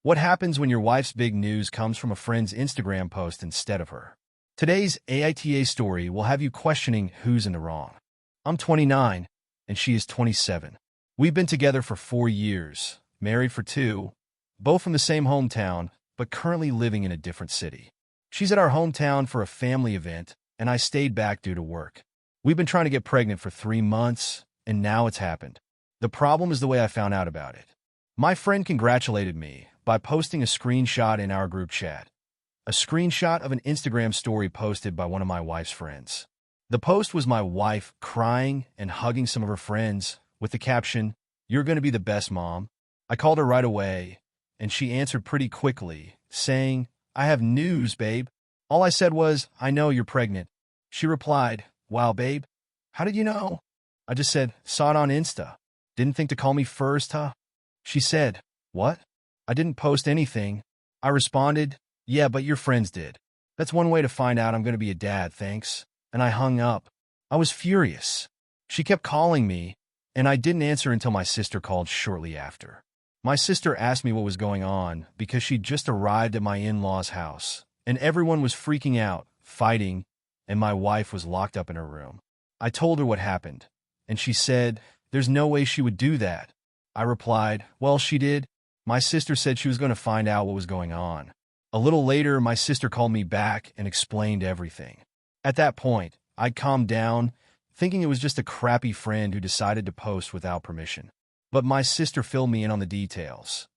What happens when your wife's big news comes from a friend's Instagram post instead of her? Today's AITA story will have you questioning who's in the wrong. I'm 29, and she is 27. We've been together for 4 years, married for 2, both from the same hometown, but currently living in a different city. She's at our hometown for a family event, and I stayed back due to work. We've been trying to get pregnant for 3 months, and now it's happened. The problem is the way I found out about it. My friend congratulated me by posting a screenshot in our group chat. A screenshot of an Instagram story posted by one of my wife's friends. The post was my wife crying and hugging some of her friends with the caption, "You're going to be the best, Mom." I called her right away, and she answered pretty quickly, saying, "I have news, babe." All I said was, "I know you're pregnant." She replied, "Wow, babe, how did you know?" I just said, "Saw it on Insta. Didn't think to call me first, huh?" She said, "What? I didn't post anything." I responded, "Yeah, but your friends did. That's one way to find out I'm going to be a dad, thanks." And I hung up. I was furious. She kept calling me, and I didn't answer until my sister called shortly after. My sister asked me what was going on because she'd just arrived at my in-laws' house, and everyone was freaking out, fighting, and my wife was locked up in her room. I told her what happened, and she said, "There's no way she would do that." I replied, "Well, she did." My sister said she was going to find out what was going on. A little later, my sister called me back and explained everything. At that point, I calmed down, thinking it was just a crappy friend who decided to post without permission. But my sister filled me in on the details.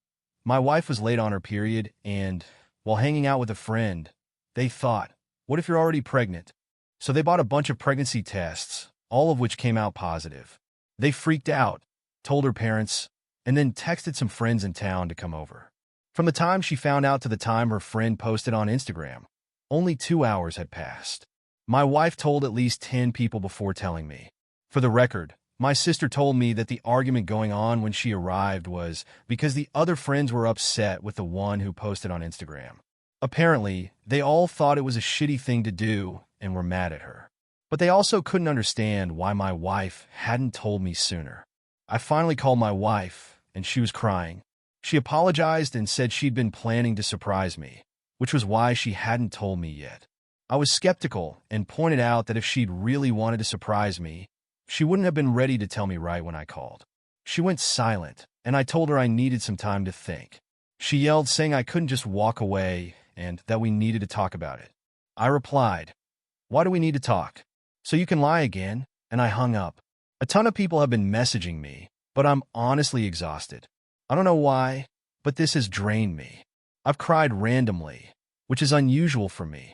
My wife was late on her period, and, while hanging out with a friend, they thought, "What if you're already pregnant?" So they bought a bunch of pregnancy tests, all of which came out positive. They freaked out, told her parents, and then texted some friends in town to come over. From the time she found out to the time her friend posted on Instagram, only 2 hours had passed. My wife told at least 10 people before telling me. For the record, my sister told me that the argument going on when she arrived was because the other friends were upset with the one who posted on Instagram. Apparently, they all thought it was a shitty thing to do and were mad at her. But they also couldn't understand why my wife hadn't told me sooner. I finally called my wife, and she was crying. She apologized and said she'd been planning to surprise me, which was why she hadn't told me yet. I was skeptical and pointed out that if she'd really wanted to surprise me, she wouldn't have been ready to tell me right when I called. She went silent, and I told her I needed some time to think. She yelled, saying I couldn't just walk away and that we needed to talk about it. I replied, "Why do we need to talk? So you can lie again?" And I hung up. A ton of people have been messaging me, but I'm honestly exhausted. I don't know why, but this has drained me. I've cried randomly, which is unusual for me.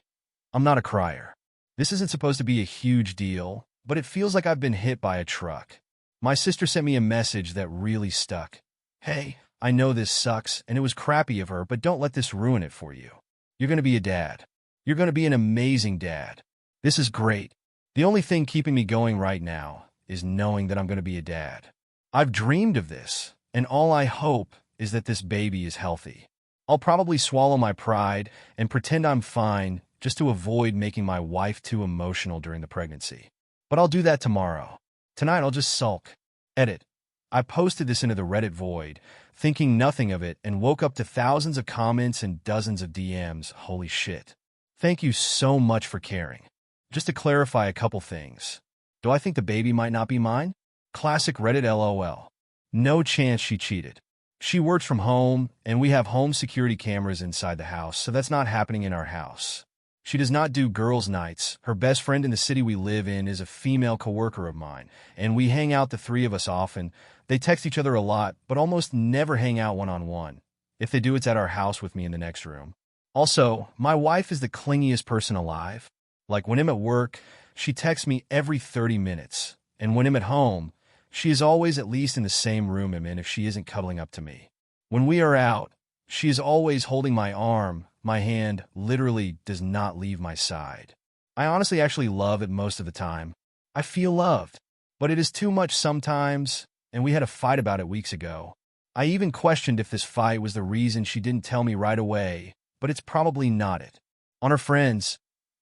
I'm not a crier. This isn't supposed to be a huge deal, but it feels like I've been hit by a truck. My sister sent me a message that really stuck. "Hey, I know this sucks, and it was crappy of her, but don't let this ruin it for you. You're going to be a dad. You're going to be an amazing dad. This is great. The only thing keeping me going right now is knowing that I'm going to be a dad. I've dreamed of this, and all I hope is that this baby is healthy. I'll probably swallow my pride and pretend I'm fine just to avoid making my wife too emotional during the pregnancy. But I'll do that tomorrow. Tonight I'll just sulk." Edit. I posted this into the Reddit void, thinking nothing of it, and woke up to thousands of comments and dozens of DMs. Holy shit. Thank you so much for caring. Just to clarify a couple things. Do I think the baby might not be mine? Classic Reddit LOL. No chance she cheated. She works from home, and we have home security cameras inside the house, so that's not happening in our house. She does not do girls' nights. Her best friend in the city we live in is a female coworker of mine, and we hang out, the 3 of us, often. They text each other a lot, but almost never hang out one-on-one. If they do, it's at our house with me in the next room. Also, my wife is the clingiest person alive. Like, when I'm at work, she texts me every 30 minutes, and when I'm at home, she is always at least in the same room I'm in if she isn't cuddling up to me. When we are out, she is always holding my arm. My hand literally does not leave my side. I honestly actually love it most of the time. I feel loved, but it is too much sometimes, and we had a fight about it weeks ago. I even questioned if this fight was the reason she didn't tell me right away, but it's probably not it. On her friends,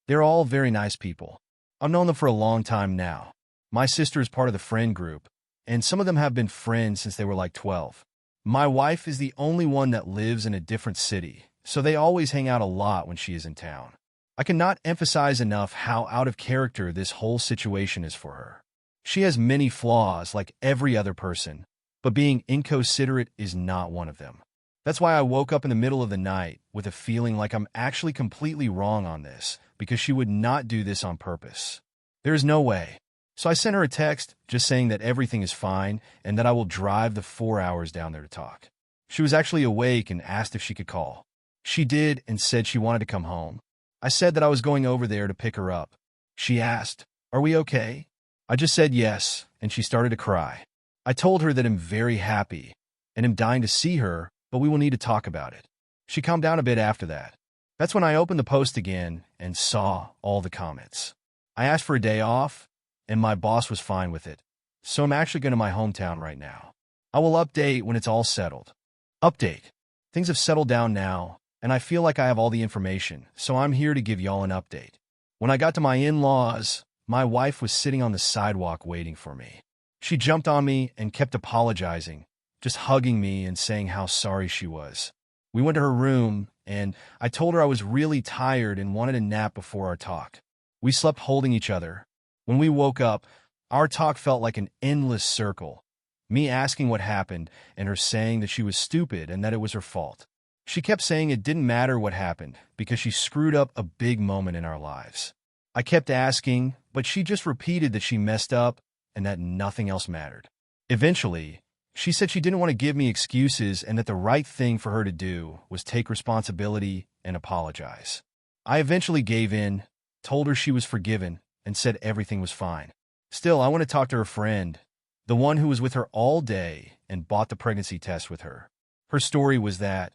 they're all very nice people. I've known them for a long time now. My sister is part of the friend group, and some of them have been friends since they were like 12. My wife is the only one that lives in a different city, so they always hang out a lot when she is in town. I cannot emphasize enough how out of character this whole situation is for her. She has many flaws like every other person, but being inconsiderate is not one of them. That's why I woke up in the middle of the night with a feeling like I'm actually completely wrong on this, because she would not do this on purpose. There is no way. So I sent her a text just saying that everything is fine and that I will drive the 4 hours down there to talk. She was actually awake and asked if she could call. She did and said she wanted to come home. I said that I was going over there to pick her up. She asked, "Are we okay?" I just said yes, and she started to cry. I told her that I'm very happy and am dying to see her, but we will need to talk about it. She calmed down a bit after that. That's when I opened the post again and saw all the comments. I asked for a day off, and my boss was fine with it. So I'm actually going to my hometown right now. I will update when it's all settled. Update. Things have settled down now, and I feel like I have all the information, so I'm here to give y'all an update. When I got to my in-laws, my wife was sitting on the sidewalk waiting for me. She jumped on me and kept apologizing, just hugging me and saying how sorry she was. We went to her room, and I told her I was really tired and wanted a nap before our talk. We slept holding each other. When we woke up, our talk felt like an endless circle. Me asking what happened, and her saying that she was stupid and that it was her fault. She kept saying it didn't matter what happened because she screwed up a big moment in our lives. I kept asking, but she just repeated that she messed up and that nothing else mattered. Eventually, she said she didn't want to give me excuses and that the right thing for her to do was take responsibility and apologize. I eventually gave in, told her she was forgiven, and said everything was fine. Still, I want to talk to her friend, the one who was with her all day and bought the pregnancy test with her. Her story was that,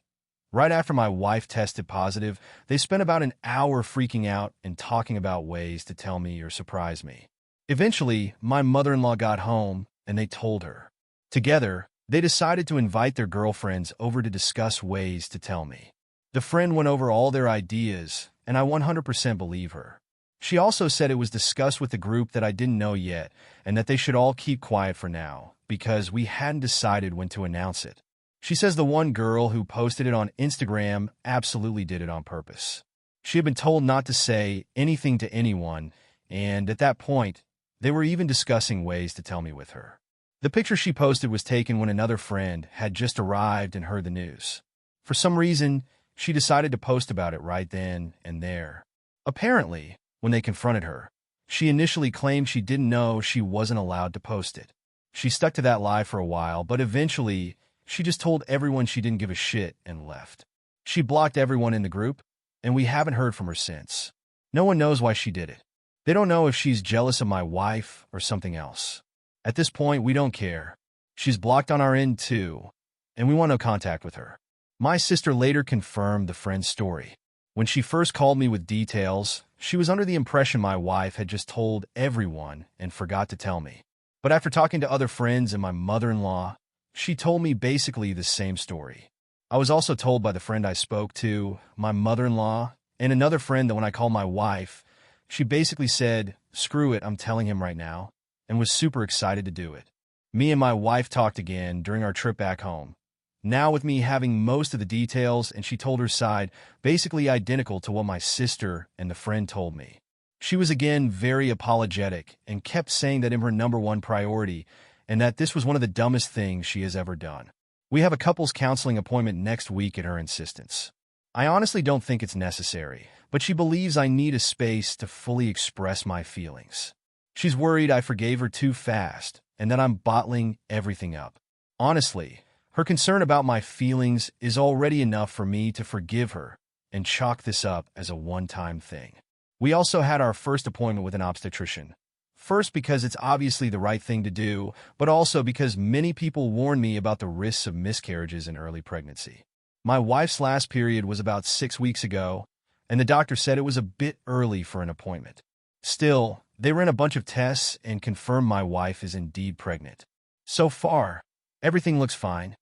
right after my wife tested positive, they spent about an hour freaking out and talking about ways to tell me or surprise me. Eventually, my mother-in-law got home, and they told her. Together, they decided to invite their girlfriends over to discuss ways to tell me. The friend went over all their ideas, and I 100% believe her. She also said it was discussed with the group that I didn't know yet, and that they should all keep quiet for now, because we hadn't decided when to announce it. She says the one girl who posted it on Instagram absolutely did it on purpose. She had been told not to say anything to anyone, and at that point, they were even discussing ways to tell me with her. The picture she posted was taken when another friend had just arrived and heard the news. For some reason, she decided to post about it right then and there. Apparently, when they confronted her, she initially claimed she didn't know she wasn't allowed to post it. She stuck to that lie for a while, but eventually, she just told everyone she didn't give a shit and left. She blocked everyone in the group, and we haven't heard from her since. No one knows why she did it. They don't know if she's jealous of my wife or something else. At this point, we don't care. She's blocked on our end too, and we want no contact with her. My sister later confirmed the friend's story. When she first called me with details, she was under the impression my wife had just told everyone and forgot to tell me. But after talking to other friends and my mother-in-law, she told me basically the same story. I was also told by the friend I spoke to, my mother-in-law, and another friend that when I called my wife, she basically said, "Screw it, I'm telling him right now," and was super excited to do it. Me and my wife talked again during our trip back home. Now with me having most of the details, and she told her side basically identical to what my sister and the friend told me. She was again very apologetic and kept saying that I'm her number one priority and that this was one of the dumbest things she has ever done. We have a couples counseling appointment next week at her insistence. I honestly don't think it's necessary, but she believes I need a space to fully express my feelings. She's worried I forgave her too fast and that I'm bottling everything up. Honestly, her concern about my feelings is already enough for me to forgive her and chalk this up as a one-time thing. We also had our first appointment with an obstetrician. First because it's obviously the right thing to do, but also because many people warned me about the risks of miscarriages in early pregnancy. My wife's last period was about 6 weeks ago, and the doctor said it was a bit early for an appointment. Still, they ran a bunch of tests and confirmed my wife is indeed pregnant. So far, everything looks fine.